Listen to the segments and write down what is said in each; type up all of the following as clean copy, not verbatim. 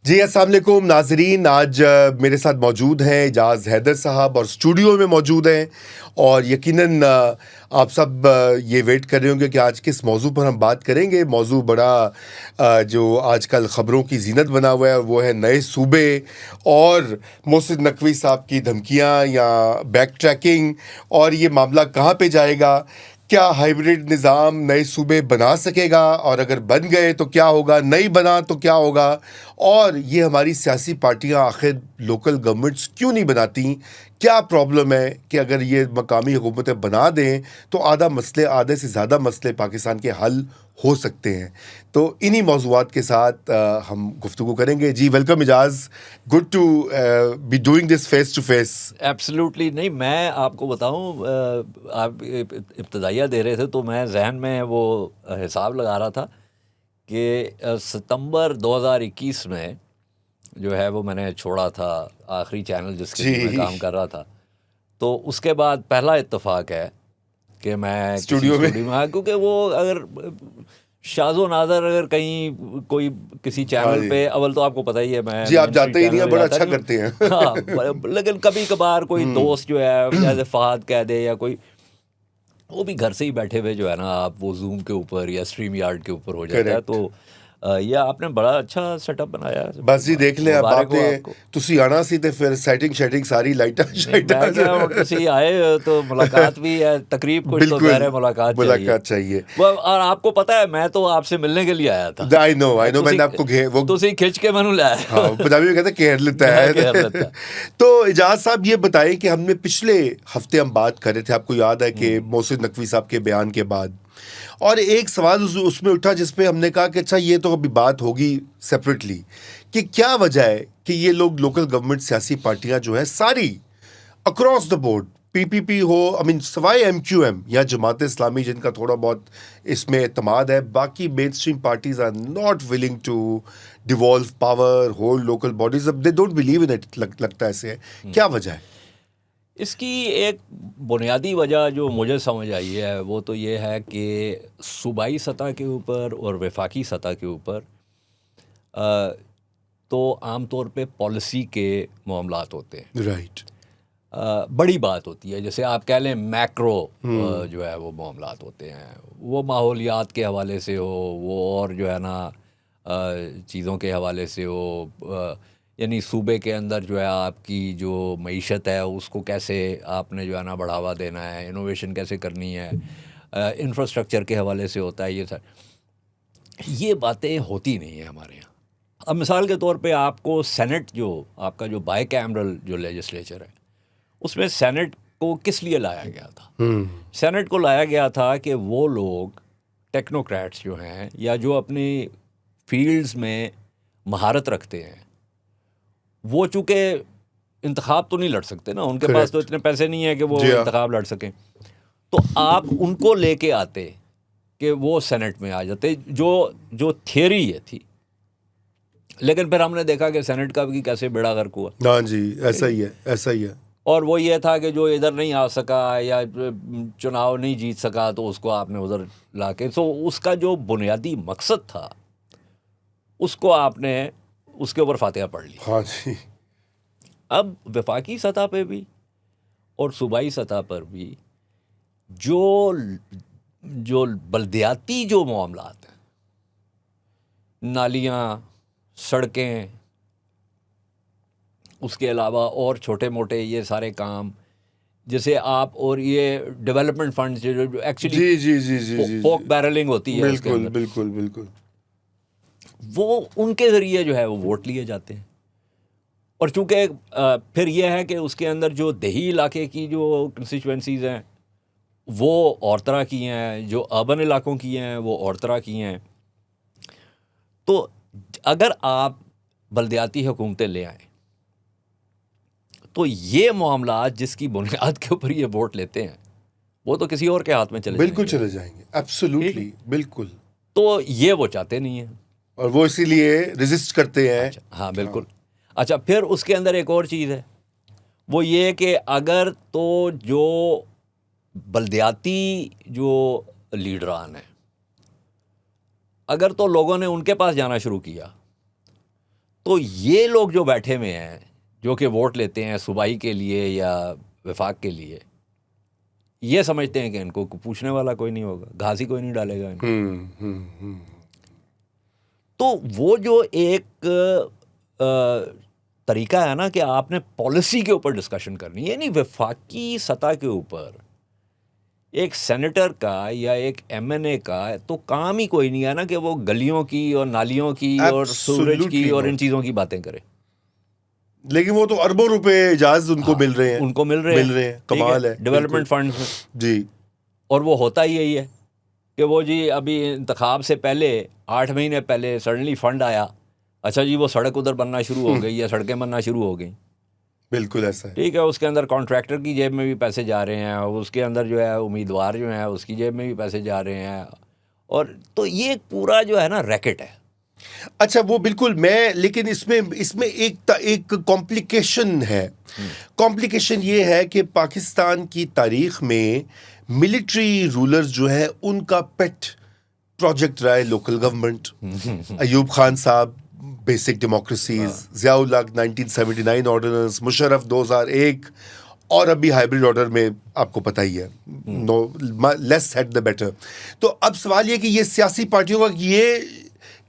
جی السلام علیکم ناظرین. آج میرے ساتھ موجود ہیں اعجاز حیدر صاحب اور اسٹوڈیو میں موجود ہیں, اور یقیناً آپ سب یہ ویٹ کر رہے ہوں گے کہ آج کس موضوع پر ہم بات کریں گے. موضوع بڑا جو آج کل خبروں کی زینت بنا ہوا ہے وہ ہے نئے صوبے اور محسن نقوی صاحب کی دھمکیاں یا بیک ٹریکنگ, اور یہ معاملہ کہاں پہ جائے گا. کیا ہائیبریڈ نظام نئے صوبے بنا سکے گا, اور اگر بن گئے تو کیا ہوگا, نہیں بنا تو کیا ہوگا, اور یہ ہماری سیاسی پارٹیاں آخر لوکل گورنمنٹس کیوں نہیں بناتی. کیا پرابلم ہے کہ اگر یہ مقامی حکومتیں بنا دیں تو آدھے سے زیادہ مسئلے پاکستان کے حل ہو سکتے ہیں. تو انہی موضوعات کے ساتھ ہم گفتگو کریں گے. جی welcome Ejaz, good to be doing this face to face. Absolutely نہیں, میں آپ کو بتاؤں, آپ ابتدائیہ دے رہے تھے تو میں ذہن میں وہ حساب لگا رہا تھا کہ ستمبر 2021 میں جو ہے وہ میں نے چھوڑا تھا آخری چینل جس کے لیے میں کام کر رہا تھا. تو اس کے بعد پہلا اتفاق ہے کہ میں اسٹوڈیو میں آیا, کیونکہ وہ اگر شاذ و نادر اگر کہیں کوئی کسی چینل پہ, اول تو آپ کو پتہ ہی ہے میں جی آپ جاتے ہی نہیں ہیں, بڑا اچھا کرتے ہیں. ہاں, لیکن کبھی کبھار کوئی دوست جو ہے جیسے فہد کہہ دے یا کوئی, وہ بھی گھر سے ہی بیٹھے ہوئے جو ہے نا, آپ وہ زوم کے اوپر یا اسٹریم یارڈ کے اوپر ہو جاتا ہے. تو یہ آپ نے بڑا اچھا سیٹ اپ بنایا ہے. بس جی دیکھ لیں, مبارک ہو آپ کو. تسی آنا سی تے پھر سیٹنگ ساری لائٹاں میں کیا, تسی آئے تو ملاقات بھی ہے, تقریب کچھ تو ظاہر ہے ملاقات چاہیے. اور آپ کو پتہ ہے میں تو آپ سے ملنے کے لیے آیا تھا. آئی نو میں نے آپ کو تسی کھچ کے میں نے لایا. ہاں پنجابی میں کہتے ہیں کہر لیتا ہے. تو اعجاز صاحب یہ بتائیں کہ ہم نے پچھلے ہفتے ہم بات کر رہے تھے, آپ کو یاد ہے کہ محسن نقوی صاحب کے بیان کے بعد, اور ایک سوال اس میں اٹھا جس پہ ہم نے کہا کہ اچھا یہ تو ابھی بات ہوگی سیپریٹلی, کہ کیا وجہ ہے کہ یہ لوگ لوکل گورنمنٹ سیاسی پارٹیاں جو ہیں ساری اکراس دا بورڈ, پی پی پی ہو, سوائے ایم کیو ایم یا جماعت اسلامی جن کا تھوڑا بہت اس میں اعتماد ہے, باقی mainstream parties are not willing to devolve power, hold local bodies, they don't believe in it. لگتا ہے ایسے ہے. کیا وجہ ہے اس کی؟ ایک بنیادی وجہ جو مجھے سمجھ آئی ہے وہ تو یہ ہے کہ صوبائی سطح کے اوپر اور وفاقی سطح کے اوپر تو عام طور پہ پالیسی کے معاملات ہوتے ہیں. رائٹ. بڑی بات ہوتی ہے, جیسے آپ کہہ لیں میکرو جو ہے وہ معاملات ہوتے ہیں, وہ ماحولیات کے حوالے سے ہو, وہ اور جو ہے نا چیزوں کے حوالے سے ہو, یعنی صوبے کے اندر جو ہے آپ کی جو معیشت ہے اس کو کیسے آپ نے جو ہے نا بڑھاوا دینا ہے, انوویشن کیسے کرنی ہے, انفراسٹرکچر کے حوالے سے ہوتا ہے. یہ باتیں ہوتی نہیں ہیں ہمارے یہاں. اب مثال کے طور پہ آپ کو سینٹ, جو آپ کا جو بائی کیمرل جو لیجسلیچر ہے, اس میں سینٹ کو کس لیے لایا گیا تھا؟ سینٹ کو لایا گیا تھا کہ وہ لوگ ٹیکنوکریٹس جو ہیں یا جو اپنی فیلڈز میں مہارت رکھتے ہیں, وہ چونکہ انتخاب تو نہیں لڑ سکتے نا, ان کے پاس تو اتنے پیسے نہیں ہیں کہ وہ انتخاب لڑ سکیں, تو آپ ان کو لے کے آتے کہ وہ سینٹ میں آ جاتے, جو تھیوری یہ تھی. لیکن پھر ہم نے دیکھا کہ سینٹ کا بھی کیسے بیڑا غرق ہوا. ہاں جی ایسا ہی ہے. اور وہ یہ تھا کہ جو ادھر نہیں آ سکا یا چناؤ نہیں جیت سکا تو اس کو آپ نے ادھر لا کے, سو اس کا جو بنیادی مقصد تھا اس کو آپ نے اس کے اوپر فاتحہ پڑھ لی. ہاں جی. اب وفاقی سطح پہ بھی اور صوبائی سطح پر بھی جو بلدیاتی جو معاملات ہیں, نالیاں, سڑکیں, اس کے علاوہ اور چھوٹے موٹے یہ سارے کام, جیسے آپ, اور یہ ڈیولپمنٹ فنڈ جو ایکچولی جی پوک بیرلنگ ہوتی ہے اس کے اندر, بالکل وہ ان کے ذریعے جو ہے وہ ووٹ لیے جاتے ہیں. اور چونکہ پھر یہ ہے کہ اس کے اندر جو دیہی علاقے کی جو کنسٹیچوئنسیز ہیں وہ اور طرح کی ہیں, جو اربن علاقوں کی ہیں وہ اور طرح کی ہیں. تو اگر آپ بلدیاتی حکومتیں لے آئیں تو یہ معاملات جس کی بنیاد کے اوپر یہ ووٹ لیتے ہیں وہ تو کسی اور کے ہاتھ میں بالکل چلے جائیں گے. ایبسولوٹلی بالکل. تو یہ وہ چاہتے نہیں ہیں, اور وہ اسی لیے ریزسٹ کرتے ہیں. ہاں بالکل. اچھا, پھر اس کے اندر ایک اور چیز ہے, وہ یہ کہ اگر تو جو بلدیاتی جو لیڈران ہیں, اگر تو لوگوں نے ان کے پاس جانا شروع کیا تو یہ لوگ جو بیٹھے ہوئے ہیں جو کہ ووٹ لیتے ہیں صوبائی کے لیے یا وفاق کے لیے، یہ سمجھتے ہیں کہ ان کو پوچھنے والا کوئی نہیں ہوگا، گھاس ہی کوئی نہیں ڈالے گا ان کو۔ تو وہ جو ایک طریقہ ہے نا کہ آپ نے پالیسی کے اوپر ڈسکشن کرنی ہے، یعنی وفاقی سطح کے اوپر ایک سینیٹر کا یا ایک ایم این اے کا تو کام ہی کوئی نہیں ہے نا کہ وہ گلیوں کی اور نالیوں کی اور سورج کی اور ان چیزوں کی باتیں کرے، لیکن وہ تو اربوں روپے اجاز ان کو مل رہے ہیں، ان کو مل رہے ہیں، کمال ہے ڈیولپمنٹ فنڈ میں جی۔ اور وہ ہوتا ہی یہی ہے کہ وہ جی ابھی انتخاب سے پہلے 8 مہینے پہلے سڈنلی فنڈ آیا، اچھا جی وہ سڑک ادھر بننا شروع ہو گئی یا سڑکیں بننا شروع ہو گئیں، بالکل ایسا ہے، ٹھیک ہے، اس کے اندر کانٹریکٹر کی جیب میں بھی پیسے جا رہے ہیں، اس کے اندر جو ہے امیدوار جو ہیں اس کی جیب میں بھی پیسے جا رہے ہیں، اور تو یہ پورا جو ہے نا ریکٹ ہے۔ اچھا وہ بالکل لیکن اس میں ایک کمپلیکیشن ہے، کمپلیکیشن یہ ہے کہ پاکستان کی تاریخ میں ملٹری رولرز جو ہے ان کا پیٹ پروجیکٹ رہا ہے لوکل گورنمنٹ، ایوب خان صاحب بیسک ڈیموکریسیز، ضیاء الحق 1979 آرڈیننس، مشرف 2001، اور ابھی ہائیبریڈ آرڈر میں آپ کو پتہ ہی ہے، نو لیس سیٹ دا بیٹر۔ تو اب سوال یہ کہ یہ سیاسی پارٹیوں کا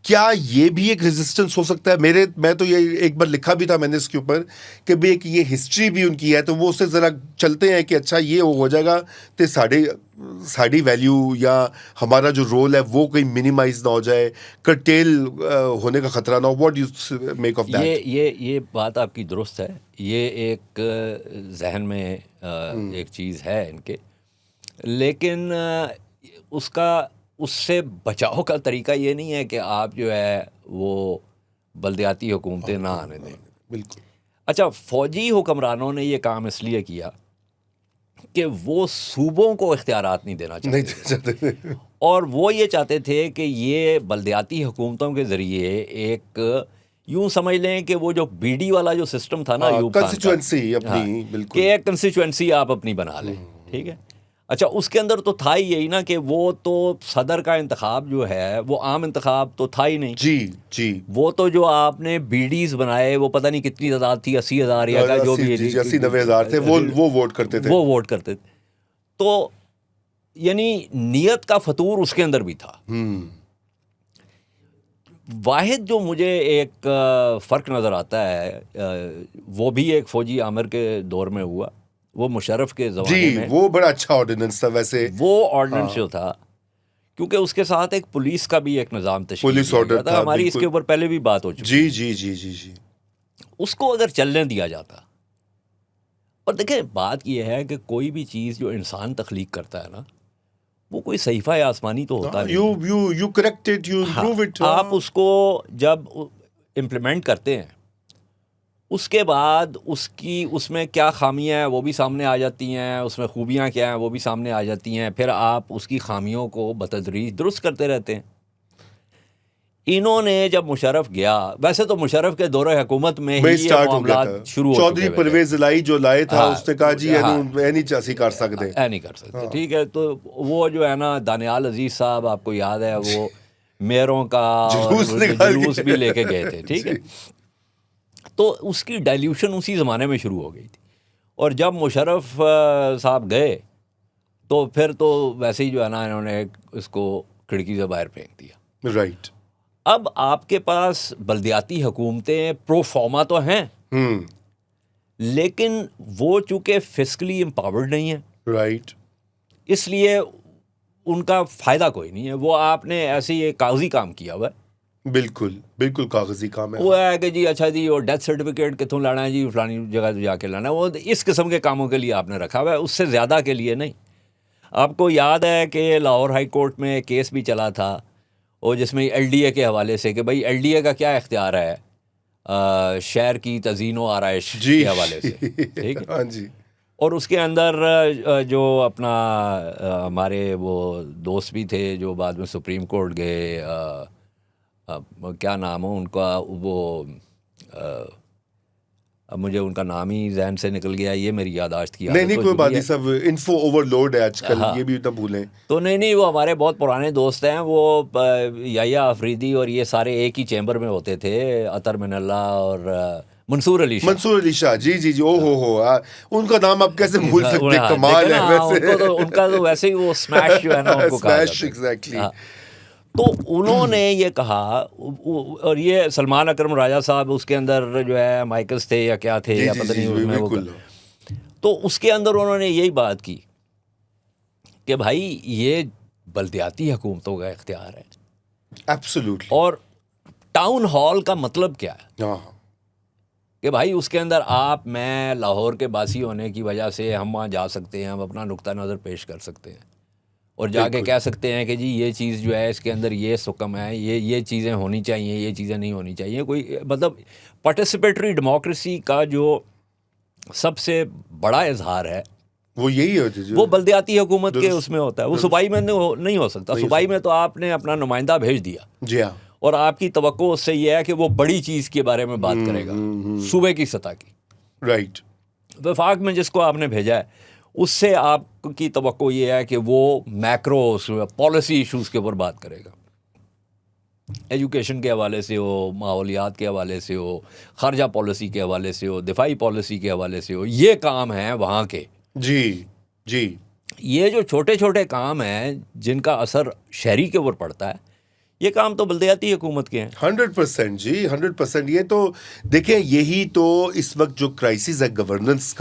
کیا یہ بھی ایک ریزسٹنس ہو سکتا ہے؟ میں تو یہ ایک بار لکھا بھی تھا میں نے اس کے اوپر کہ بھی ایک یہ ہسٹری بھی ان کی ہے، تو وہ اس سے ذرا چلتے ہیں کہ اچھا یہ ہو جائے گا تو ساڑی ویلیو یا ہمارا جو رول ہے وہ کہیں منیمائز نہ ہو جائے، کرٹیل ہونے کا خطرہ نہ ہو۔ What you make of that? یہ بات آپ کی درست ہے، یہ ایک ذہن میں ایک چیز ہے ان کے، لیکن اس سے بچاؤ کا طریقہ یہ نہیں ہے کہ آپ جو ہے وہ بلدیاتی حکومتیں نہ آنے دیں۔ بالکل۔ اچھا، فوجی حکمرانوں نے یہ کام اس لیے کیا کہ وہ صوبوں کو اختیارات نہیں دینا چاہتے تھے، اور وہ یہ چاہتے تھے کہ یہ بلدیاتی حکومتوں کے ذریعے ایک یوں سمجھ لیں کہ وہ جو بی ڈی والا جو سسٹم تھا نا ایوب خان کا، کنسٹیچوئنسی اپنی، بالکل، کہ ایک کنسٹیچوئنسی آپ اپنی بنا لیں، ٹھیک ہے۔ اچھا، اس کے اندر تو تھا ہی یہی نا کہ وہ تو صدر کا انتخاب جو ہے وہ عام انتخاب تو تھا ہی نہیں، جی، وہ تو جو آپ نے بی ڈیز بنائے وہ پتہ نہیں کتنی تعداد تھی، 80,000 یا کا جو بھی 80-90 تھے، وہ ووٹ کرتے تھے، وہ ووٹ کرتے تھے، تو یعنی نیت کا فطور اس کے اندر بھی تھا۔ واحد جو مجھے ایک فرق نظر آتا ہے وہ بھی ایک فوجی آمر کے دور میں ہوا، وہ مشرف کے زمانے میں، وہ بڑا اچھا آرڈیننس تھا ویسے، وہ آرڈیننس جو تھا، کیونکہ اس کے ساتھ ایک پولیس کا بھی ایک نظام تشکیل پولیس دیا آرڈر گیا تھا، ہماری اس کے اوپر پہلے بھی بات ہو چکی، جی، اس کو اگر چلنے دیا جاتا۔ اور دیکھیں بات یہ ہے کہ کوئی بھی چیز جو انسان تخلیق کرتا ہے نا، وہ کوئی صحیفہ آسمانی تو ہوتا نہیں، you correct it, you improve it, آپ اس کو جب امپلیمنٹ کرتے ہیں اس کے بعد اس میں کیا خامیاں ہیں وہ بھی سامنے آ جاتی ہیں، اس میں خوبیاں کیا ہیں وہ بھی سامنے آ جاتی ہیں، پھر آپ اس کی خامیوں کو بتدریج درست کرتے رہتے ہیں۔ انہوں نے جب مشرف گیا، ویسے تو مشرف کے دور حکومت میں ہی یہ معاملات شروع ہو چکے چودھری پرویز الہی جو لائے تھا، اس نے کہا جی نہیں چاسی کر سکتے، ٹھیک ہے، تو وہ جو ہے نا دانیال عزیز صاحب، آپ کو یاد ہے وہ میئروں کا جلوس بھی لے کے گئے تھے، ٹھیک ہے، تو اس کی ڈائلیوشن اسی زمانے میں شروع ہو گئی تھی، اور جب مشرف صاحب گئے تو پھر تو ویسے ہی جو ہے نا انہوں نے اس کو کھڑکی سے باہر پھینک دیا، رائٹ۔ اب آپ کے پاس بلدیاتی حکومتیں پرو فارما تو ہیں، لیکن وہ چونکہ فسکلی امپاورڈ نہیں ہیں، رائٹ، اس لیے ان کا فائدہ کوئی نہیں ہے، وہ آپ نے ایسے ہی کاغذی کام کیا ہوا ہے، بالکل کاغذی کام ہے، وہ ہے کہ جی اچھا جی وہ ڈیتھ سرٹیفکیٹ کتوں لانا ہے جی، فلانی جگہ جا کے لانا ہے، وہ اس قسم کے کاموں کے لیے آپ نے رکھا ہوا ہے، اس سے زیادہ کے لیے نہیں۔ آپ کو یاد ہے کہ لاہور ہائی کورٹ میں کیس بھی چلا تھا، اور جس میں ایل ڈی اے کے حوالے سے کہ بھائی ایل ڈی اے کا کیا اختیار ہے شہر کی تزئین و آرائش کے حوالے سے، ٹھیک ہے، ہاں جی، اور اس کے اندر جو اپنا ہمارے وہ دوست بھی تھے جو بعد میں سپریم کورٹ گئے، کیا نام ہو ان کا، وہ اب مجھے ان کا نام ہی ذہن سے نکل گیا, یہ میری یادداشت کی نہیں عادت نہیں ہو کوئی بات چکی ہے. نہیں, سب انفو اوور لوڈ ہے آج کل, ہاں. یہ بھی نہ بھولیں. تو نہیں وہ ہمارے بہت پرانے دوست ہیں, وہ یحییٰ آفریدی اور یہ سارے ایک ہی چیمبر میں ہوتے تھے, اطہر من اللہ اور منصور علی شاہ. منصور علی شاہ, جی او ہو, ان کا نام آپ کیسے بھول سکتے, ہاں, کمال دیکھیں ہے نا, ویسے. ان کا تو ویسے ہی وہ اسمیش جو ہے نا ان کو کہا اسمیش, جاتا ہے. ایگزیکٹلی. ہاں. تو انہوں نے یہ کہا, اور یہ سلمان اکرم راجہ صاحب اس کے اندر جو ہے مائیکلس تھے یا کیا تھے جی یا جی پتہ جی نہیں اس میں وہ, بالکل. تو اس کے اندر انہوں نے یہی بات کی کہ بھائی یہ بلدیاتی حکومتوں کا اختیار ہے, ایبسولوٹلی. اور ٹاؤن ہال کا مطلب کیا ہے ہاں کہ بھائی اس کے اندر آپ, میں لاہور کے باسی ہونے کی وجہ سے ہم وہاں جا سکتے ہیں, ہم اپنا نقطہ نظر پیش کر سکتے ہیں اور جا کے بالکل. کہہ سکتے ہیں کہ جی یہ چیز جو ہے اس کے اندر یہ حکم ہے, یہ چیزیں ہونی چاہیے, یہ چیزیں نہیں ہونی چاہیے. کوئی مطلب پارٹیسپیٹری ڈیموکریسی کا جو سب سے بڑا اظہار ہے وہ یہی ہوتی وہ بلدیاتی حکومت کے درست. اس میں ہوتا ہے. وہ صوبائی میں نہیں ہو سکتا. نہیں ہو صوبائی سکتا. میں تو آپ نے اپنا نمائندہ بھیج دیا, جی ہاں. اور آپ کی توقع اس سے یہ ہے کہ وہ بڑی چیز کے بارے میں بات کرے گا, صوبے کی سطح کی. رائٹ. وفاق میں جس کو آپ نے بھیجا ہے اس سے آپ کی توقع یہ ہے کہ وہ میکرو پالیسی ایشوز کے اوپر بات کرے گا, ایجوکیشن کے حوالے سے ہو, ماحولیات کے حوالے سے ہو, خارجہ پالیسی کے حوالے سے ہو, دفاعی پالیسی کے حوالے سے ہو. یہ کام ہیں وہاں کے. جی جی. یہ جو چھوٹے چھوٹے کام ہیں جن کا اثر شہری کے اوپر پڑتا ہے, یہ کام تو بلدیاتی حکومت کے ہیں. 100% جی 100%. یہ تو دیکھیں, یہی تو اس وقت جو کرائسس ہے گورننس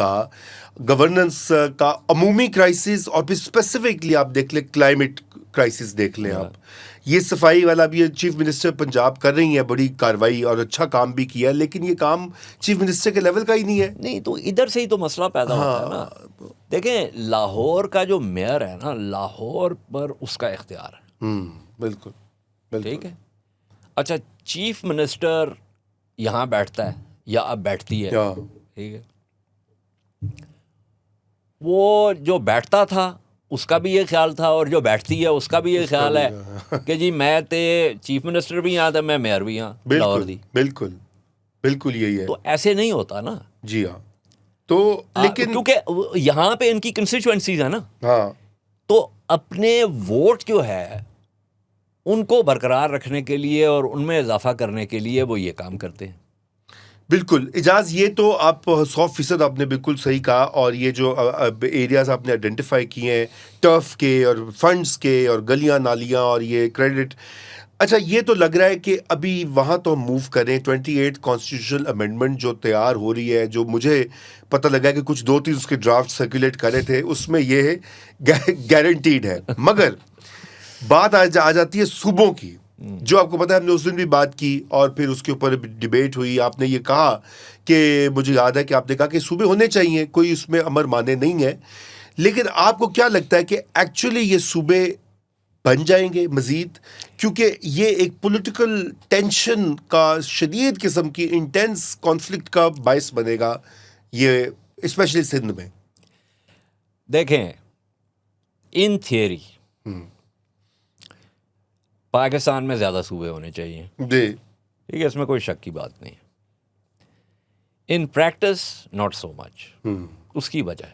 کا عمومی کرائسس, اور پھر اسپیسیفکلی آپ دیکھ لیں کلائمیٹ کرائسس دیکھ لیں آپ. یہ صفائی والا بھی چیف منسٹر پنجاب کر رہی ہیں بڑی کاروائی اور اچھا کام بھی کیا, لیکن یہ کام چیف منسٹر کے لیول کا ہی نہیں ہے. نہیں تو ادھر سے ہی تو مسئلہ پیدا ہوتا ہے نا. دیکھیں لاہور کا جو میئر ہے نا, لاہور پر اس کا اختیار ہے. بالکل ٹھیک ہے. اچھا, چیف منسٹر یہاں بیٹھتا ہے یا اب بیٹھتی ہے, ٹھیک ہے, وہ جو بیٹھتا تھا اس کا بھی یہ خیال تھا, اور جو بیٹھتی ہے اس کا بھی یہ خیال ہے کہ جی میں تے چیف منسٹر بھی یہاں تھا, میں میئر بھی یہاں لاہور دی. بالکل بالکل یہی ہے. تو ایسے نہیں ہوتا نا. جی ہاں. تو لیکن کیونکہ یہاں پہ ان کی کنسٹیچوئنسیز ہیں نا, ہاں, تو اپنے ووٹ جو ہے ان کو برقرار رکھنے کے لیے اور ان میں اضافہ کرنے کے لیے وہ یہ کام کرتے ہیں. بالکل اعجاز, یہ تو آپ 100% آپ نے بالکل صحیح کہا. اور یہ جو ایریاز آپ نے آئیڈینٹیفائی کیے ہیں ٹرف کے اور فنڈز کے اور گلیاں نالیاں اور یہ کریڈٹ, اچھا یہ تو لگ رہا ہے کہ ابھی وہاں تو ہم موو کریں. 28 کانسٹیٹیوشنل امینڈمنٹ جو تیار ہو رہی ہے, جو مجھے پتہ لگا کہ کچھ 2-3 اس کے ڈرافٹ سرکولیٹ کرے تھے, اس میں یہ گارنٹیڈ ہے. مگر بات آ جاتی ہے صوبوں کی, جو آپ کو پتا ہے ہم نے اس دن بھی بات کی اور پھر اس کے اوپر ڈیبیٹ ہوئی. آپ نے یہ کہا کہ مجھے یاد ہے کہ آپ نے کہا کہ صوبے ہونے چاہیے, کوئی اس میں امر مانے نہیں ہے. لیکن آپ کو کیا لگتا ہے کہ ایکچولی یہ صوبے بن جائیں گے مزید, کیونکہ یہ ایک پولیٹیکل ٹینشن کا شدید قسم کی انٹینس کانفلکٹ کا باعث بنے گا یہ, اسپیشلی سندھ میں. دیکھیں ان تھیوری پاکستان میں زیادہ صوبے ہونے چاہیے, جی ٹھیک ہے, اس میں کوئی شک کی بات نہیں. ان پریکٹس ناٹ سو مچ. اس کی وجہ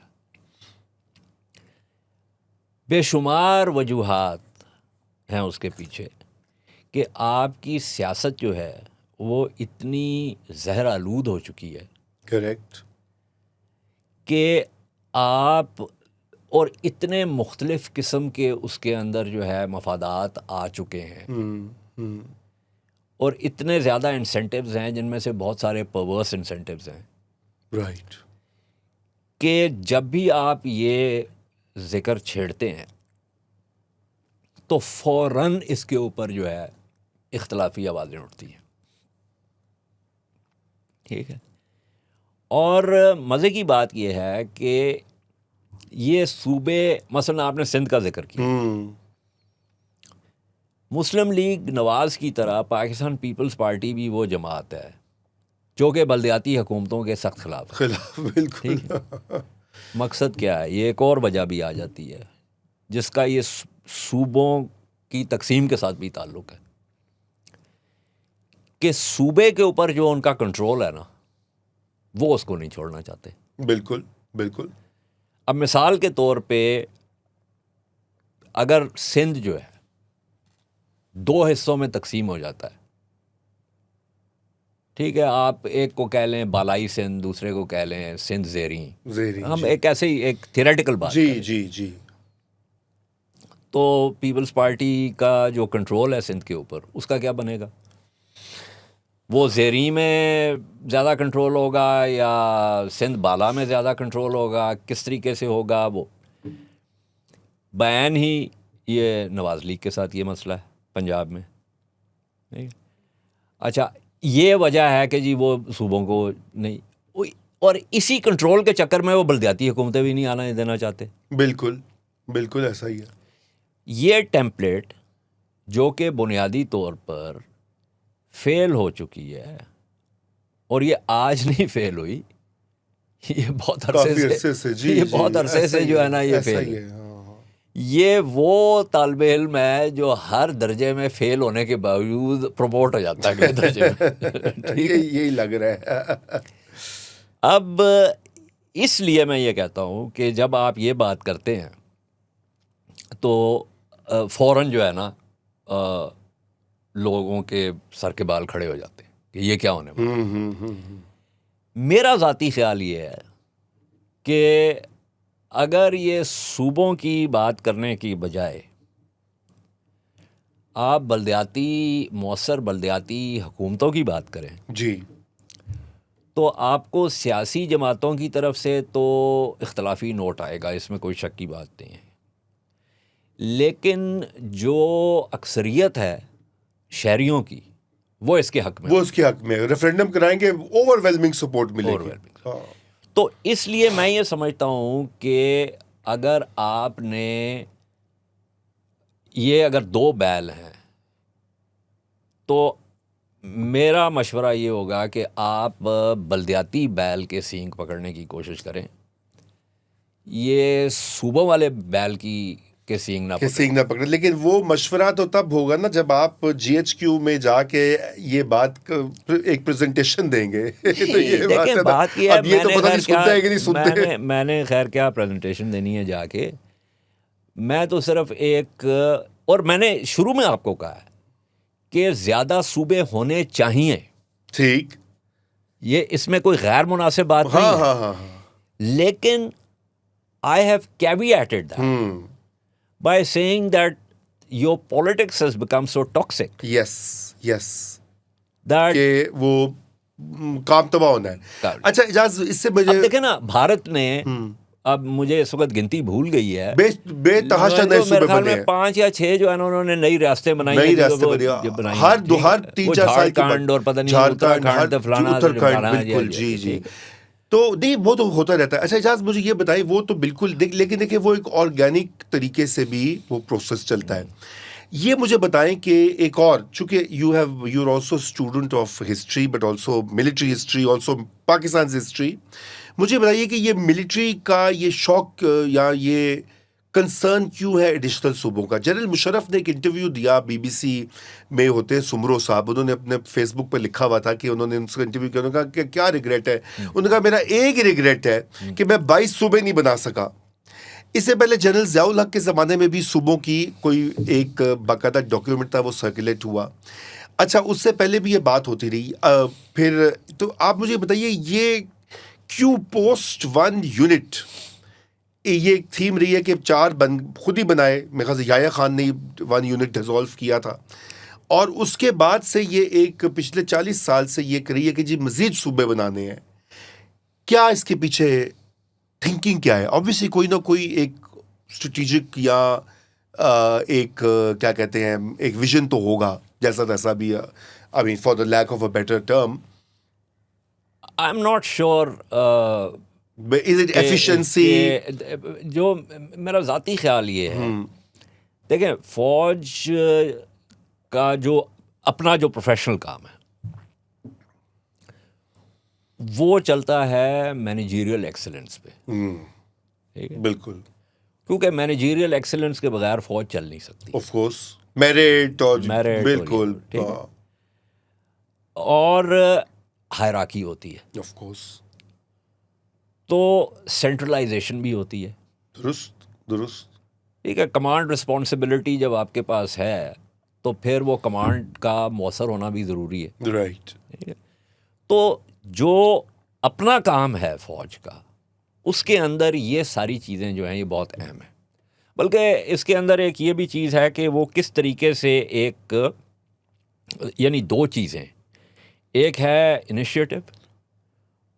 بے شمار وجوہات ہیں اس کے پیچھے کہ آپ کی سیاست جو ہے وہ اتنی زہر آلود ہو چکی ہے, کریکٹ, کہ آپ اور اتنے مختلف قسم کے اس کے اندر جو ہے مفادات آ چکے ہیں, اور اتنے زیادہ انسینٹیوز ہیں جن میں سے بہت سارے پرورس انسینٹیوز ہیں, رائٹ, کہ جب بھی آپ یہ ذکر چھیڑتے ہیں تو فوراً اس کے اوپر جو ہے اختلافی آوازیں اٹھتی ہیں. ٹھیک ہے. اور مزے کی بات یہ ہے کہ یہ صوبے, مثلا آپ نے سندھ کا ذکر کیا, مسلم لیگ نواز کی طرح پاکستان پیپلز پارٹی بھی وہ جماعت ہے جو کہ بلدیاتی حکومتوں کے سخت خلاف ہے. بالکل. مقصد کیا ہے, یہ ایک اور وجہ بھی آ جاتی ہے جس کا یہ صوبوں کی تقسیم کے ساتھ بھی تعلق ہے, کہ صوبے کے اوپر جو ان کا کنٹرول ہے نا, وہ اس کو نہیں چھوڑنا چاہتے. بالکل بالکل. اب مثال کے طور پہ اگر سندھ جو ہے 2 حصوں میں تقسیم ہو جاتا ہے, ٹھیک ہے, آپ ایک کو کہہ لیں بالائی سندھ, دوسرے کو کہہ لیں سندھ زیریں, ہم ایک ایسے ہی ایک تھیوریٹیکل بات جی کریں, جی جی, تو پیپلز پارٹی کا جو کنٹرول ہے سندھ کے اوپر, اس کا کیا بنے گا؟ وہ زیریں میں زیادہ کنٹرول ہوگا یا سندھ بالا میں زیادہ کنٹرول ہوگا, کس طریقے سے ہوگا؟ وہ بیان ہی یہ نواز لیگ کے ساتھ یہ مسئلہ ہے پنجاب میں. اچھا, یہ وجہ ہے کہ جی وہ صوبوں کو نہیں, اور اسی کنٹرول کے چکر میں وہ بلدیاتی حکومتیں بھی نہیں آنا دینا چاہتے. بالکل بالکل ایسا ہی ہے. یہ ٹیمپلیٹ جو کہ بنیادی طور پر فیل ہو چکی ہے, اور یہ آج نہیں فیل ہوئی, یہ بہت عرصے سے جی, یہ بہت عرصے سے جو ہے نا یہ فیل ہے. یہ وہ طالب علم ہے جو ہر درجے میں فیل ہونے کے باوجود پروموٹ ہو جاتا ہے اگلے درجے میں. یہی لگ رہا ہے. اب اس لیے میں یہ کہتا ہوں کہ جب آپ یہ بات کرتے ہیں تو فوراً جو ہے نا لوگوں کے سر کے بال کھڑے ہو جاتے ہیں کہ یہ کیا ہونے والا. میرا ذاتی خیال یہ ہے کہ اگر یہ صوبوں کی بات کرنے کی بجائے آپ بلدیاتی مؤثر بلدیاتی حکومتوں کی بات کریں جی, تو آپ کو سیاسی جماعتوں کی طرف سے تو اختلافی نوٹ آئے گا, اس میں کوئی شک کی بات نہیں ہے, لیکن جو اکثریت ہے شہریوں کی وہ اس کے حق میں, وہ اس کے حق میں ریفرینڈم کرائیں گے, اوور ویلمنگ سپورٹ ملے گی. تو اس لیے میں یہ سمجھتا ہوں کہ اگر آپ نے یہ اگر 2 بیل ہیں تو میرا مشورہ یہ ہوگا کہ آپ بلدیاتی بیل کے سینگ پکڑنے کی کوشش کریں, یہ صوبوں والے بیل کے سینگ نہ پکڑیں. لیکن وہ مشورہ تو تب ہوگا نا جب آپ جی ایچ کیو میں جا کے یہ بات ایک پریزنٹیشن دیں گے. تو یہ دیکھیں بات یہ ہے, اب یہ تو پتہ نہیں سنتے ہیں کہ نہیں سنتے. میں نے خیر کیا پریزنٹیشن دینی ہے جا کے, میں تو صرف ایک, اور میں نے شروع میں آپ کو کہا ہے کہ زیادہ صوبے ہونے چاہیے, ٹھیک, یہ اس میں کوئی غیر مناسب بات نہیں ہے, لیکن I have caveated that by saying that your politics has become so toxic. Yes. that کہ وہ کام تباہ ہونا ہے. اچھا اجاز, اس سے مجھے اب دیکھیں نا بھارت نے, اب مجھے اس وقت گنتی بھول گئی ہے, بے تحاشا نئے صوبے بنے ہیں, 5 یا 6 جو ہے نا انہوں نے نئی ریاستیں بنائی نئی ریاستیں بنائی ہر 3-4 سال کے بعد, اور پتہ نہیں جھارکھنڈ, فلانا اتراکھنڈ, بالکل جی. تو نہیں وہ تو ہوتا رہتا ہے. اچھا اجاز مجھے یہ بتائیں, وہ تو بالکل لیکن دیکھیں وہ ایک آرگینک طریقے سے بھی وہ پروسیس چلتا ہے. یہ مجھے بتائیں کہ ایک اور, چونکہ you are also student of history but also military history, also Pakistan history, مجھے بتائیے کہ یہ ملٹری کا یہ شوق یا یہ کنسرن کیوں ہے ایڈیشنل صوبوں کا؟ جنرل مشرف نے ایک انٹرویو دیا بی بی سی میں, ہوتے سمرو صاحب, انہوں نے اپنے فیس بک پہ لکھا ہوا تھا کہ انہوں نے ان سے انٹرویو کیا, انہوں نے کہا کہ کیا ریگریٹ ہے؟ انہوں نے کہا میرا ایک ریگریٹ ہے کہ میں 22 صوبے نہیں بنا سکا. اس سے پہلے جنرل ضیاء الحق کے زمانے میں بھی صوبوں کی کوئی ایک باقاعدہ ڈاکیومنٹ تھا, وہ سرکولیٹ ہوا. اچھا اس سے پہلے بھی یہ بات ہوتی رہی. پھر تو آپ مجھے بتائیے یہ کیوں پوسٹ 1 یونٹ یہ ایک تھیم رہی ہے کہ 4 خود ہی بنائے, میرے خیال سے یحییٰ خان نے 1 یونٹ ڈیزولو کیا تھا, اور اس کے بعد سے یہ ایک پچھلے 40 سال سے یہ کری ہے کہ جی مزید صوبے بنانے ہیں. کیا اس کے پیچھے تھنکنگ کیا ہے؟ آبویسلی کوئی نہ کوئی ایک اسٹریٹجک یا ایک کیا کہتے ہیں ایک ویژن تو ہوگا, جیسا تیسا بھی, I mean for the lack of a better term. I am not sure is it efficiency. جو میرا ذاتی خیال یہ ہے, دیکھیں فوج کا جو اپنا جو پروفیشنل کام ہے وہ چلتا ہے مینیجریل ایکسلنس پہ. ٹھیک ہے, بالکل, کیونکہ مینیجریل ایکسلنس کے بغیر فوج چل نہیں سکتی. آف کورس میرٹ اور بالکل, اور ہائرارکی ہوتی ہے. آف کورس تو سینٹرلائزیشن بھی ہوتی ہے. درست. ٹھیک ہے, کمانڈ رسپانسبلٹی جب آپ کے پاس ہے تو پھر وہ کمانڈ کا مؤثر ہونا بھی ضروری ہے. رائٹ. ٹھیک ہے, تو جو اپنا کام ہے فوج کا, اس کے اندر یہ ساری چیزیں جو ہیں یہ بہت اہم ہیں. بلکہ اس کے اندر ایک یہ بھی چیز ہے کہ وہ کس طریقے سے ایک, یعنی دو چیزیں, ایک ہے انیشیٹو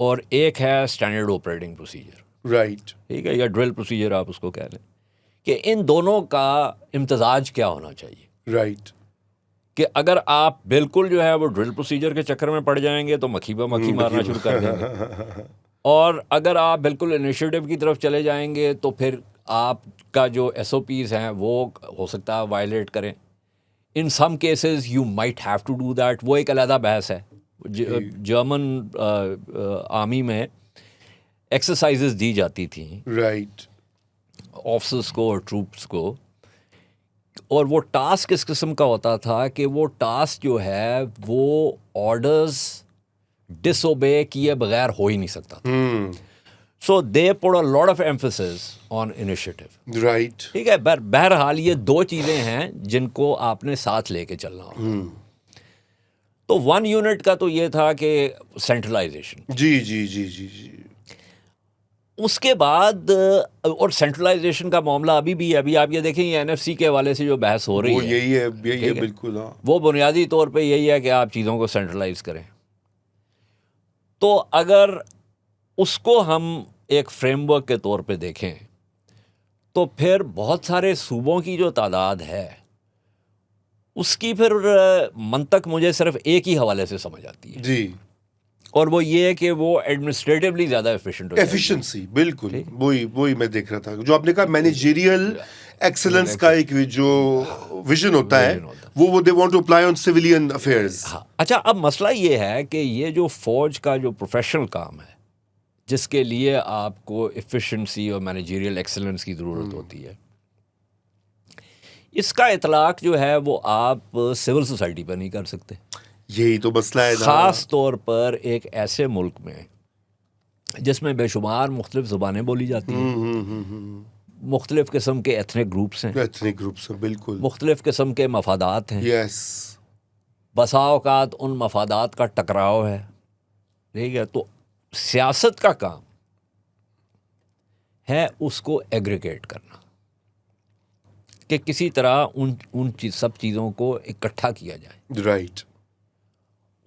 اور ایک ہے اسٹینڈرڈ آپریٹنگ پروسیجر. رائٹ. ٹھیک ہے, یا ڈرل پروسیجر آپ اس کو کہہ لیں, کہ ان دونوں کا امتزاج کیا ہونا چاہیے. رائٹ. کہ اگر آپ بالکل جو ہے وہ ڈرل پروسیجر کے چکر میں پڑ جائیں گے تو مکھی پہ مکھی مارنا شروع کر دیں گے, اور اگر آپ بالکل انیشیٹو کی طرف چلے جائیں گے تو پھر آپ کا جو ایس او پیز ہیں وہ ہو سکتا ہے وائلیٹ کریں. In some cases you might have to do that. وہ ایک علیحدہ بحث ہے. جرمن آرمی میں ایکسرسائزز دی جاتی تھیں رائٹ. آفسرس کو اور ٹروپس کو, اور وہ ٹاسک اس قسم کا ہوتا تھا کہ وہ ٹاسک جو ہے وہ آرڈرز ڈس اوبے کیے بغیر ہو ہی نہیں سکتا تھا. So they put a lot of emphasis on initiative. Right. ٹھیک ہے, بہرحال یہ دو چیزیں ہیں جن کو آپ نے ساتھ لے کے چلنا ہوگا. تو 1 یونٹ کا تو یہ تھا کہ سینٹرلائزیشن. جی جی جی جی جی. اس کے بعد, اور سینٹرلائزیشن کا معاملہ ابھی بھی ہے. ابھی آپ یہ دیکھیں یہ NFC کے حوالے سے جو بحث ہو رہی وہ ہے یہی ہے بالکل. ہاں, وہ بنیادی طور پہ یہی ہے کہ آپ چیزوں کو سینٹرلائز کریں. تو اگر اس کو ہم ایک فریم ورک کے طور پہ دیکھیں تو پھر بہت سارے صوبوں کی جو تعداد ہے اس کی پھر منطق مجھے صرف ایک ہی حوالے سے سمجھ آتی ہے. جی. اور وہ یہ ہے کہ وہ ایڈمنسٹریٹولی زیادہ ایفیشینٹ ہو جائے. ایفیشنسی, بالکل وہی میں دیکھ رہا تھا جو آپ نے کہا. مینیجریل ایکسلنس کا ایک جو ویژن ہوتا ہے وہ they want to apply on civilian affairs. اچھا, اب مسئلہ یہ ہے کہ یہ جو فوج کا جو پروفیشنل کام ہے جس کے لیے آپ کو ایفیشنسی اور مینیجریل ایکسلنس کی ضرورت ہوتی ہے, اس کا اطلاق جو ہے وہ آپ سول سوسائٹی پہ نہیں کر سکتے. یہی تو مسئلہ ہے. خاص طور پر ایک ایسے ملک میں جس میں بے شمار مختلف زبانیں بولی جاتی ہیں, مختلف قسم کے ایتھنک گروپس ہیں, ایتھنک گروپس ہیں, بالکل مختلف قسم کے مفادات ہیں. یس. بسا اوقات ان مفادات کا ٹکراؤ ہے. ٹھیک ہے, تو سیاست کا کام ہے اس کو ایگریگیٹ کرنا, کہ کسی طرح ان سب چیزوں کو اکٹھا کیا جائے. رائٹ.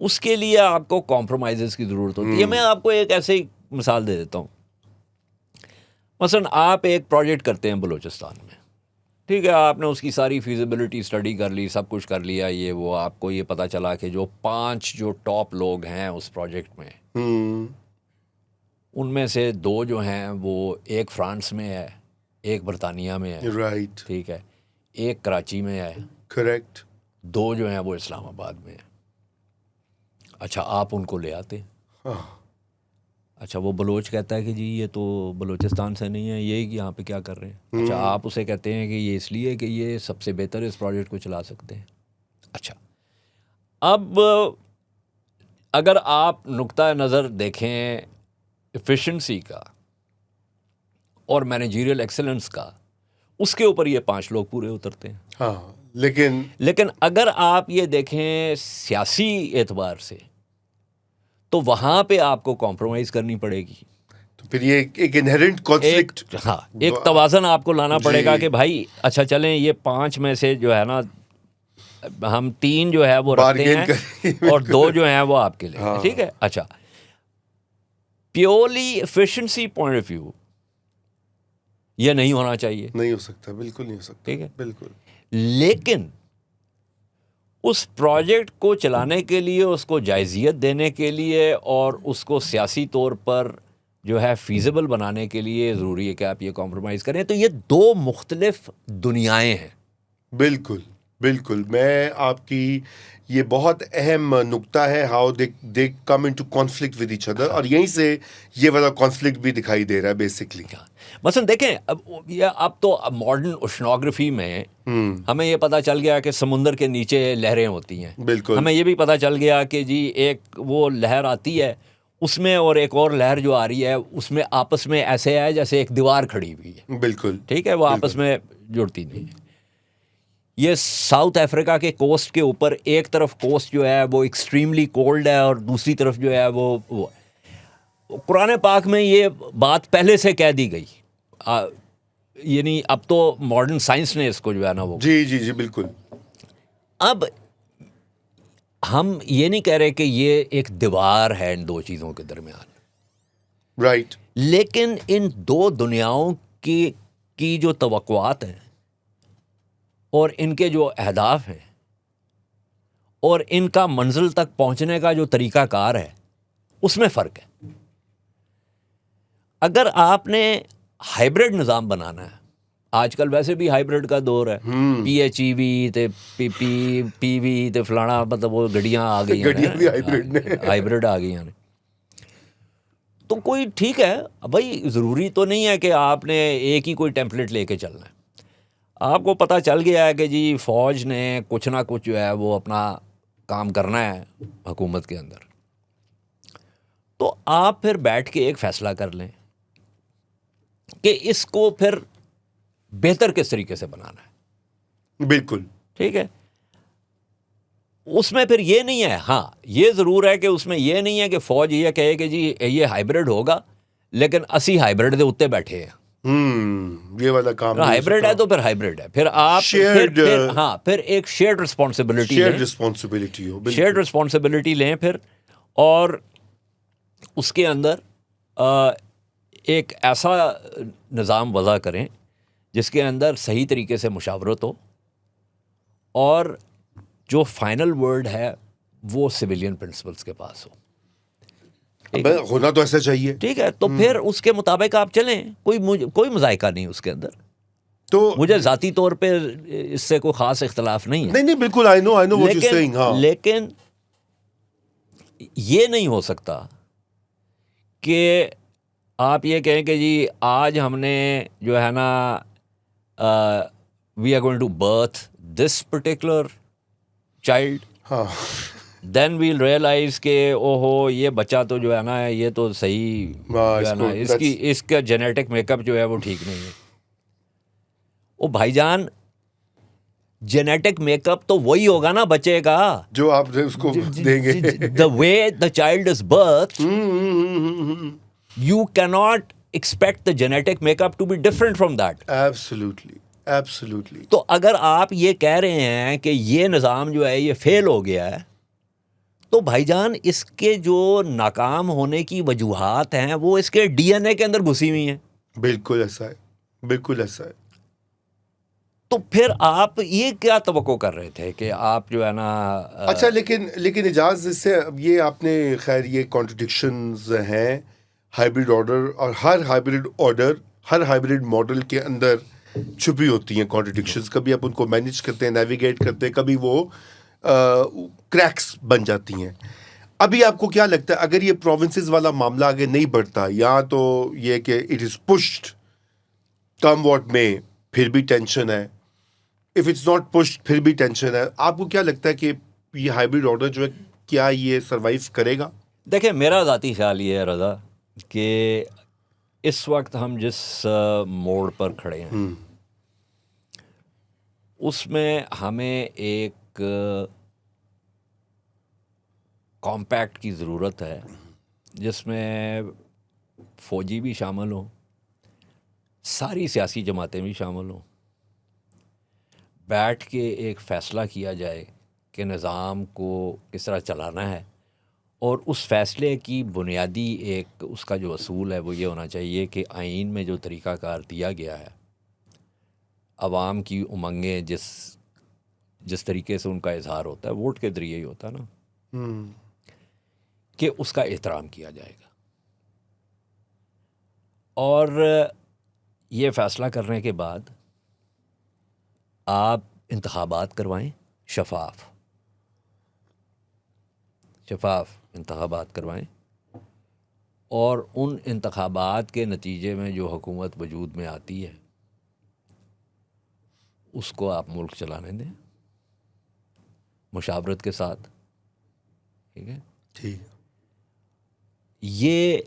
اس کے لیے آپ کو کمپرومائزز کی ضرورت ہوتی ہے. میں آپ کو ایک ایسے مثال دے دیتا ہوں. مثلا آپ ایک پروجیکٹ کرتے ہیں بلوچستان میں, ٹھیک ہے, آپ نے اس کی ساری فیزیبلٹی اسٹڈی کر لی, سب کچھ کر لیا, یہ وہ, آپ کو یہ پتہ چلا کہ جو 5 جو ٹاپ لوگ ہیں اس پروجیکٹ میں, ان میں سے 2 جو ہیں وہ ایک فرانس میں ہے, ایک برطانیہ میں ہے. رائٹ. ٹھیک ہے, ایک کراچی میں ہے. کریکٹ. 2 جو ہیں وہ اسلام آباد میں ہیں. اچھا, آپ ان کو لے آتے ہیں. اچھا, وہ بلوچ کہتا ہے کہ جی یہ تو بلوچستان سے نہیں ہے, یہ یہاں پہ کیا کر رہے ہیں. اچھا, آپ اسے کہتے ہیں کہ یہ اس لیے کہ یہ سب سے بہتر اس پروجیکٹ کو چلا سکتے ہیں. اچھا, اب اگر آپ نقطہ نظر دیکھیں ایفیشنسی کا اور مینیجریل ایکسلنس کا, اس کے اوپر یہ 5 لوگ پورے اترتے ہیں. ہاں, لیکن اگر آپ یہ دیکھیں سیاسی اعتبار سے تو وہاں پہ آپ کو کمپرومائز کرنی پڑے گی. تو پھر یہ ایک انہیرنٹ کانفلکٹ, ہاں, ایک توازن آپ کو لانا پڑے گا کہ بھائی اچھا چلیں یہ 5 میں سے جو ہے نا ہم 3 جو ہے وہ رکھتے ہیں اور 2 جو ہیں وہ آپ کے لیے. ٹھیک ہے. اچھا, purely efficiency point of view یہ نہیں ہونا چاہیے. نہیں ہو سکتا, بالکل نہیں ہو سکتا. ٹھیک ہے, بالکل. لیکن اس پروجیکٹ کو چلانے کے لیے, اس کو جائزیت دینے کے لیے اور اس کو سیاسی طور پر جو ہے فیزیبل بنانے کے لیے ضروری ہے کہ آپ یہ کمپرومائز کریں. تو یہ 2 مختلف دنیائیں ہیں. بالکل بالکل. میں آپ کی یہ بہت اہم نقطہ ہے, how they come into conflict with each other, اور یہیں سے یہ والا کانفلکٹ بھی دکھائی دے رہا ہے بیسکلی. مثلا دیکھیں اب تو ماڈرن اوشنوگرافی میں ہمیں یہ پتہ چل گیا کہ سمندر کے نیچے لہریں ہوتی ہیں. بالکل. ہمیں یہ بھی پتہ چل گیا کہ جی ایک وہ لہر آتی ہے, اس میں اور ایک اور لہر جو آ رہی ہے اس میں آپس میں ایسے ہے جیسے ایک دیوار کھڑی ہوئی ہے. بالکل ٹھیک ہے, وہ آپس میں جڑتی نہیں ہے. یہ ساؤتھ افریقہ کے کوسٹ کے اوپر ایک طرف کوسٹ جو ہے وہ ایکسٹریملی کولڈ ہے اور دوسری طرف جو ہے وہ قرآن پاک میں یہ بات پہلے سے کہہ دی گئی. یعنی اب تو ماڈرن سائنس نے اس کو جو ہے نا وہ جی جی جی بالکل. اب ہم یہ نہیں کہہ رہے کہ یہ ایک دیوار ہے ان دو چیزوں کے درمیان, رائٹ. لیکن ان دو دنیاؤں کی جو توقعات ہیں اور ان کے جو اہداف ہیں اور ان کا منزل تک پہنچنے کا جو طریقہ کار ہے اس میں فرق ہے. اگر آپ نے ہائیبرڈ نظام بنانا ہے, آج کل ویسے بھی ہائیبرڈ کا دور ہے, پی ایچ ای وی تے پی وی تے فلانا, مطلب وہ گڈیاں آ گئی گڈیاں بھی ہائیبرڈ نے. ہائیبرڈ آ گئی ہیں. تو کوئی ٹھیک ہے بھائی, ضروری تو نہیں ہے کہ آپ نے ایک ہی کوئی ٹیمپلیٹ لے کے چلنا ہے. آپ کو پتہ چل گیا ہے کہ جی فوج نے کچھ نہ کچھ جو ہے وہ اپنا کام کرنا ہے حکومت کے اندر, تو آپ پھر بیٹھ کے ایک فیصلہ کر لیں کہ اس کو پھر بہتر کس طریقے سے بنانا ہے. بالکل ٹھیک ہے, اس میں پھر یہ نہیں ہے, ہاں یہ ضرور ہے کہ اس میں یہ نہیں ہے کہ فوج یہ کہے کہ جی یہ ہائیبرڈ ہوگا لیکن اسی ہائیبرڈ دے اتنے بیٹھے ہیں. یہ والا کام نہیں ہو ہائیبرڈ ہے سکتا. تو پھر ہائیبرڈ ہے, پھر آپ پھر ایک شیئرڈ رسپانسبلٹی لیں. شیئرڈ رسپانسبلٹی ہو. شیئرڈ رسپانسبلٹی لیں پھر, اور اس کے اندر ایک ایسا نظام وضع کریں جس کے اندر صحیح طریقے سے مشاورت ہو اور جو فائنل ورڈ ہے وہ سویلین پرنسپلس کے پاس ہو. ہونا تو ایسا چاہیے. ٹھیک ہے, تو پھر اس کے مطابق آپ چلیں, کوئی مذائقہ نہیں اس کے اندر. تو مجھے ذاتی طور پہ اس سے کوئی خاص اختلاف نہیں ہے. نہیں بالکل, آئی نو what you're saying. ہاں لیکن یہ نہیں ہو سکتا کہ آپ یہ کہیں کہ جی آج ہم نے جو ہے نا we are going to birth this particular child, ہاں دین ویل ریئلائز کہ اوہو یہ بچہ تو جو ہے نا یہ تو صحیح جو ہے نا اس کا جینیٹک میک اپ جو ہے وہ ٹھیک نہیں ہے. او بھائی جان, جینیٹک میک اپ تو وہی ہوگا نا بچے کا جو آپ اس کو دیں گے. the way the child is birthed, you cannot expect the genetic makeup to be different from that. Absolutely. تو اگر آپ یہ کہہ رہے ہیں کہ یہ نظام جو ہے یہ فیل ہو گیا ہے, تو بھائی جان اس کے جو ناکام ہونے کی وجوہات ہیں وہ اس کے ڈی این اے کے اندر گھسی ہوئی ہیں. بالکل ایسا ہے. تو پھر آپ یہ کیا توقع کر رہے تھے کہ آپ جو ہے نا اچھا, لیکن اجاز اس سے یہ آپ نے خیر یہ کانٹرڈکشنز ہیں ہائیبرڈ آرڈر, اور ہر ہائیبرڈ ماڈل کے اندر چھپی ہوتی ہیں کانٹرڈکشنز. کبھی آپ ان کو مینیج کرتے ہیں, نیویگیٹ کرتے ہیں, کبھی وہ کریکس بن جاتی ہیں. ابھی آپ کو کیا لگتا ہے اگر یہ پروونسز والا معاملہ آگے نہیں بڑھتا, یا تو یہ کہ it is pushed come what میں, پھر بھی ٹینشن ہے, اف اٹس ناٹ پشڈ پھر بھی ٹینشن ہے, آپ کو کیا لگتا ہے کہ یہ ہائیبرڈ آرڈر جو ہے کیا یہ سروائیو کرے گا؟ دیکھیں, میرا ذاتی خیال یہ ہے رضا کہ اس وقت ہم جس موڑ پر کھڑے ہیں اس میں ہمیں ایک کمپیکٹ کی ضرورت ہے جس میں فوجی بھی شامل ہوں, ساری سیاسی جماعتیں بھی شامل ہوں, بیٹھ کے ایک فیصلہ کیا جائے کہ نظام کو کس طرح چلانا ہے, اور اس فیصلے کی بنیادی ایک اس کا جو اصول ہے وہ یہ ہونا چاہیے کہ آئین میں جو طریقہ کار دیا گیا ہے, عوام کی امنگیں جس طریقے سے ان کا اظہار ہوتا ہے ووٹ کے ذریعے ہی ہوتا ہے نا, کہ اس کا احترام کیا جائے گا. اور یہ فیصلہ کرنے کے بعد آپ انتخابات کروائیں, شفاف انتخابات کروائیں, اور ان انتخابات کے نتیجے میں جو حکومت وجود میں آتی ہے اس کو آپ ملک چلانے دیں مشاورت کے ساتھ. ٹھیک ہے, یہ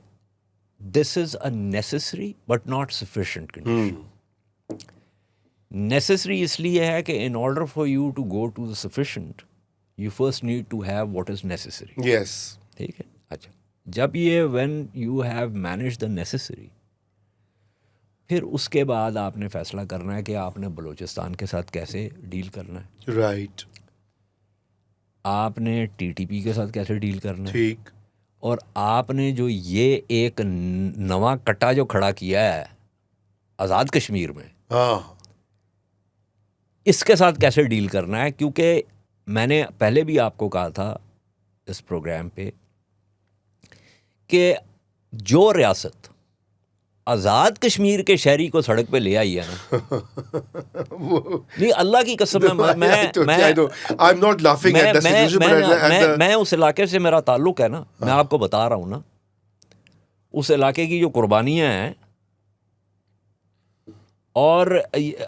this is a necessary but not sufficient condition. Necessary اس لیے ہے کہ in order for you to go to the sufficient you first need to have what is necessary. Yes. ٹھیک ہے. اچھا جب یہ when you have manage the necessary پھر اس کے بعد آپ نے فیصلہ کرنا ہے کہ آپ نے بلوچستان کے ساتھ کیسے ڈیل کرنا ہے. رائٹ. آپ نے ٹی ٹی پی کے ساتھ کیسے ڈیل کرنا ہے. ٹھیک. اور آپ نے جو یہ ایک نواں کٹا جو کھڑا کیا ہے آزاد کشمیر میں ہاں اس کے ساتھ کیسے ڈیل کرنا ہے. کیونکہ میں نے پہلے بھی آپ کو کہا تھا اس پروگرام پہ کہ جو ریاست آزاد کشمیر کے شہری کو سڑک پہ لے آئی ہے نا نہیں اللہ کی قسم میں اس علاقے سے میرا تعلق ہے نا, میں آپ کو بتا رہا ہوں نا اس علاقے کی جو قربانیاں ہیں, اور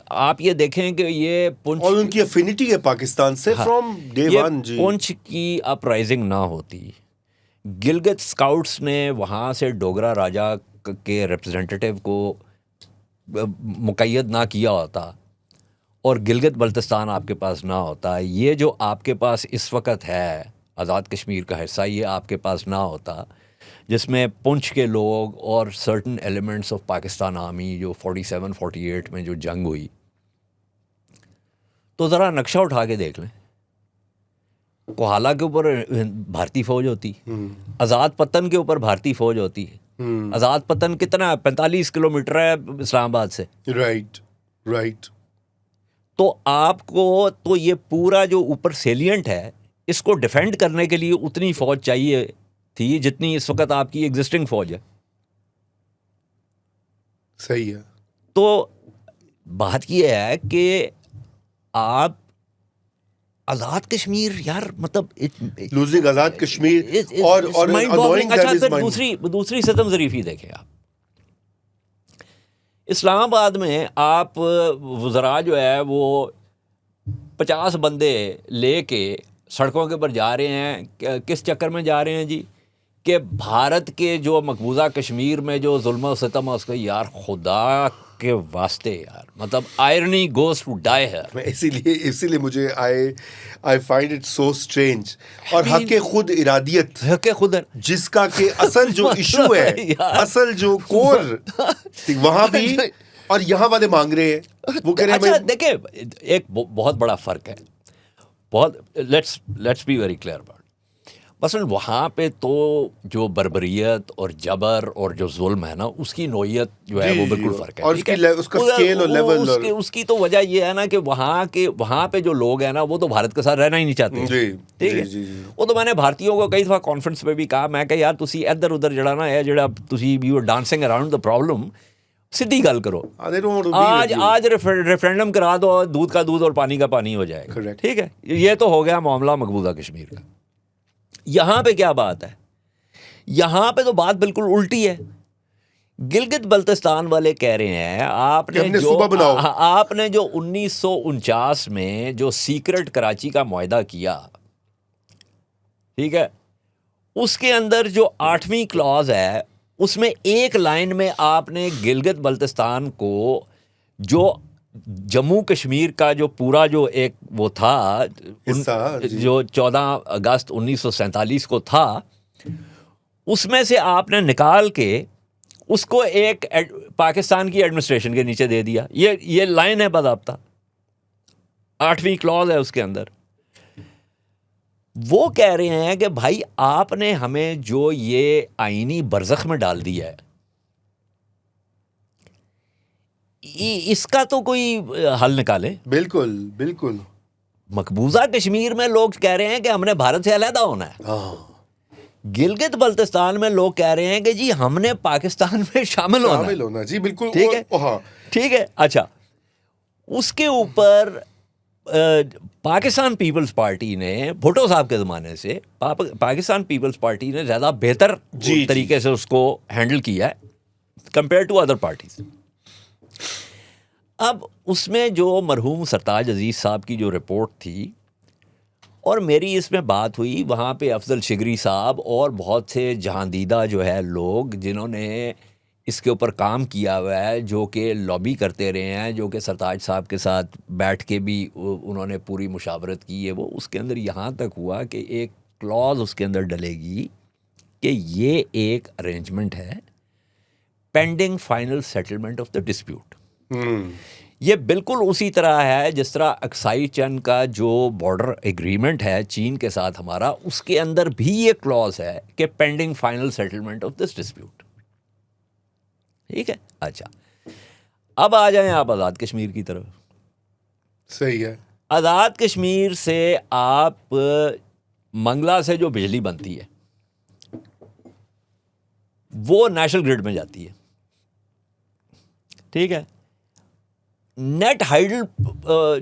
آپ یہ دیکھیں کہ یہ پنچ اور ان کی افینٹی ہے پاکستان سے فرام ڈے ون. جی پنچ کی اپرائزنگ نہ ہوتی, گلگت اسکاؤٹس نے وہاں سے ڈوگرا راجا کے ریپرزنٹیٹیو کو مقید نہ کیا ہوتا اور گلگت بلتستان آپ کے پاس نہ ہوتا, یہ جو آپ کے پاس اس وقت ہے آزاد کشمیر کا حصہ یہ آپ کے پاس نہ ہوتا, جس میں پنچ کے لوگ اور certain elements of Pakistan army جو 47-48 میں جو جنگ ہوئی, تو ذرا نقشہ اٹھا کے دیکھ لیں. کوہالہ کے اوپر بھارتی فوج ہوتی, آزاد پتن کے اوپر بھارتی فوج ہوتی. آزاد پتن کتنا ہے 45 کلومیٹر ہے اسلام آباد سے. Right right. تو آپ کو تو یہ پورا جو اوپر سیلینٹ ہے اس کو ڈیفینڈ کرنے کے لیے اتنی فوج چاہیے تھی جتنی اس وقت آپ کی ایگزسٹنگ فوج ہے. صحیح ہے. تو بات یہ ہے کہ آپ آزاد کشمیر یار مطلب لوزنگ آزاد کشمیر اور اچھا پھر دوسری صدم ظریفی دیکھیں آپ. اسلام آباد میں آپ وزراء جو ہے وہ 50 بندے لے کے سڑکوں کے اوپر جا رہے ہیں, کس چکر میں جا رہے ہیں جی کہ بھارت کے جو مقبوضہ کشمیر میں جو ظلم و ستم ہے اس کو یار خدا کے واسطے یار مطلب آئرنی گوز ٹو ڈائی ہے. اسی لیے مجھے I find it so strange. اور حق خود ارادیت جس کا کہ اصل جو ایشو ہے اصل جو کور وہاں بھی اور یہاں والے مانگ رہے ہیں وہ کہہ رہے ہیں. دیکھیں ایک بہت بڑا فرق ہے, بہت let's be very clear about. مثلا وہاں پہ تو جو بربریت اور جبر اور جو ظلم ہے نا اس کی نوعیت جو ہے وہ بالکل فرق ہے. اور اس کا اسکیل اور لیول اس کی تو وجہ یہ ہے نا کہ وہاں پہ جو لوگ ہیں نا وہ تو بھارت کے ساتھ رہنا ہی نہیں چاہتے. ٹھیک ہے. وہ تو میں نے بھارتیوں کو کئی دفعہ کانفرنس پہ بھی کہا, میں کہ یار تسی ادھر ادھر جڑانا ہے جڑا تسی you are dancing around the problem, سیدھی گل کرو. آج ریفرینڈم کرا دو, دودھ کا دودھ اور پانی کا پانی ہو جائے گا. ٹھیک ہے. یہ تو ہو گیا معاملہ مقبوضہ کشمیر کا. یہاں پہ کیا بات ہے, یہاں پہ تو بات بالکل الٹی ہے. گلگت بلتستان والے کہہ رہے ہیں آپ نے جو 1949 میں جو سیکرٹ کراچی کا معاہدہ کیا, ٹھیک ہے, اس کے اندر جو 8ویں کلاز ہے اس میں ایک لائن میں آپ نے گلگت بلتستان کو جو جموں کشمیر کا جو پورا جو ایک وہ تھا جو 14 اگست 1947 کو تھا, اس میں سے آپ نے نکال کے اس کو ایک پاکستان کی ایڈمنسٹریشن کے نیچے دے دیا. یہ لائن ہے باضابطہ, 8ویں کلاز ہے اس کے اندر. وہ کہہ رہے ہیں کہ بھائی آپ نے ہمیں جو یہ آئینی برزخ میں ڈال دیا ہے اس کا تو کوئی حل نکالے. بالکل بالکل. مقبوضہ کشمیر میں لوگ کہہ رہے ہیں کہ ہم نے بھارت سے علیحدہ ہونا ہے. گلگت بلتستان میں لوگ کہہ رہے ہیں کہ جی ہم نے پاکستان میں شامل ہونا. جی بالکل. ٹھیک ہے. ٹھیک ہے. اچھا اس کے اوپر پاکستان پیپلز پارٹی نے بھٹو صاحب کے زمانے سے پاکستان پیپلز پارٹی نے زیادہ بہتر طریقے سے اس کو ہینڈل کیا ہے کمپیئر ٹو ادر پارٹیز. اب اس میں جو مرحوم سرتاج عزیز صاحب کی جو رپورٹ تھی اور میری اس میں بات ہوئی وہاں پہ افضل شگری صاحب اور بہت سے جہاندیدہ جو ہے لوگ جنہوں نے اس کے اوپر کام کیا ہوا ہے، جو کہ لابی کرتے رہے ہیں، جو کہ سرتاج صاحب کے ساتھ بیٹھ کے بھی انہوں نے پوری مشاورت کی ہے. وہ اس کے اندر یہاں تک ہوا کہ ایک کلوز اس کے اندر ڈلے گی کہ یہ ایک ارینجمنٹ ہے pending final settlement of the dispute. یہ بالکل اسی طرح ہے جس طرح اکسائی چن کا جو بارڈر ایگریمنٹ ہے چین کے ساتھ ہمارا، اس کے اندر بھی یہ کلوز ہے کہ pending final settlement of this dispute. ٹھیک ہے. اچھا، اب آ جائیں آپ آزاد کشمیر کی طرف. صحیح ہے. آزاد کشمیر سے آپ منگلا سے جو بجلی بنتی ہے وہ نیشنل گرڈ میں جاتی ہے. ٹھیک ہے. نیٹ ہائیڈل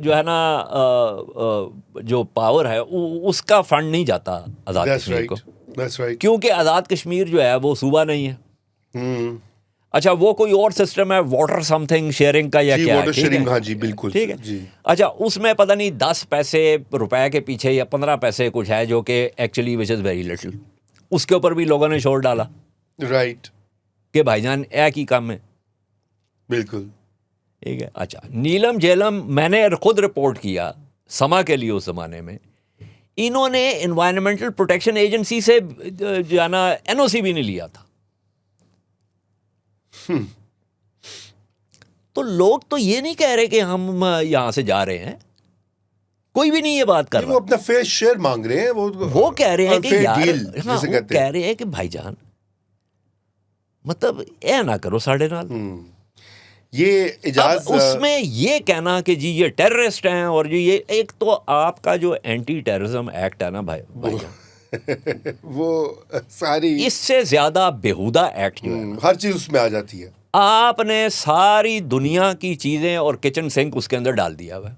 جو ہے نا جو پاور ہے اس کا فنڈ نہیں جاتا آزاد کشمیر کو. کیونکہ آزاد کشمیر جو ہے وہ صوبہ نہیں ہے. اچھا، وہ کوئی اور سسٹم ہے واٹر سم تھنگ شیئرنگ کا یا کیا ہے. شیئرنگ، ہاں جی بالکل. ٹھیک ہے. اچھا، اس میں پتہ نہیں 10 پیسے روپے کے پیچھے یا 15 پیسے کچھ ہے جو کہ actually which is very little. اس کے اوپر بھی لوگوں نے شور ڈالا رائٹ کہ بھائی جان ایک ہی کام ہے. بالکل. ٹھیک ہے. اچھا، نیلم جیلم میں نے خود رپورٹ کیا سما کے لیے اس زمانے میں. انہوں نے انوائرمنٹل پروٹیکشن ایجنسی سے جو ہے نا NOC بھی نہیں لیا تھا. تو لوگ تو یہ نہیں کہہ رہے کہ ہم یہاں سے جا رہے ہیں، کوئی بھی نہیں یہ بات کر رہا. وہ اپنا فیئر شیئر مانگ رہے ہیں. وہ کہہ رہے ہیں کہ یار ہاں، وہ کہہ رہے ہیں کہ بھائی جان مطلب اے نہ کرو ساڑھے نال. یہ اجاز اس میں یہ کہنا کہ جی یہ ٹیررسٹ ہیں اور جی یہ ایک تو آپ کا جو اینٹی ٹیررزم ایکٹ ہے نا بھائی جان، وہ ساری اس سے زیادہ بیہودہ ایکٹ جو ہے ہر چیز اس میں آ جاتی ہے. آپ نے ساری دنیا کی چیزیں اور کچن سنک اس کے اندر ڈال دیا ہوا.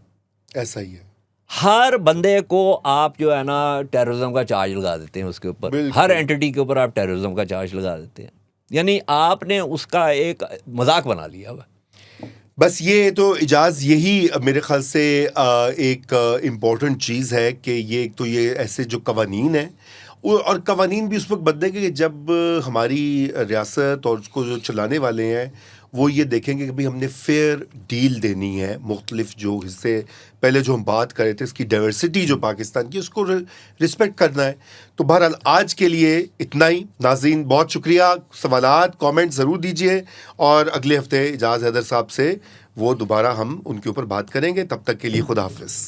ایسا ہی ہے. ہر بندے کو آپ جو ہے نا ٹیررزم کا چارج لگا دیتے ہیں اس کے اوپر. ہر اینٹی کے اوپر آپ ٹیررزم کا چارج لگا دیتے ہیں. یعنی آپ نے اس کا ایک مذاق بنا لیا ہوا. بس یہ تو اجاز یہی میرے خیال سے ایک امپورٹنٹ چیز ہے کہ یہ ایک تو یہ ایسے جو قوانین ہیں، اور قوانین بھی اس وقت بدلیں گے کہ جب ہماری ریاست اور اس کو جو چلانے والے ہیں وہ یہ دیکھیں گے کہ بھئی ہم نے فیئر ڈیل دینی ہے. مختلف جو حصے پہلے جو ہم بات کر رہے تھے اس کی ڈائیورسٹی جو پاکستان کی، اس کو رسپیکٹ کرنا ہے. تو بہرحال آج کے لیے اتنا ہی. ناظرین بہت شکریہ. سوالات کامنٹ ضرور دیجیے، اور اگلے ہفتے اجاز حیدر صاحب سے وہ دوبارہ ہم ان کے اوپر بات کریں گے. تب تک کے لیے خدا حافظ.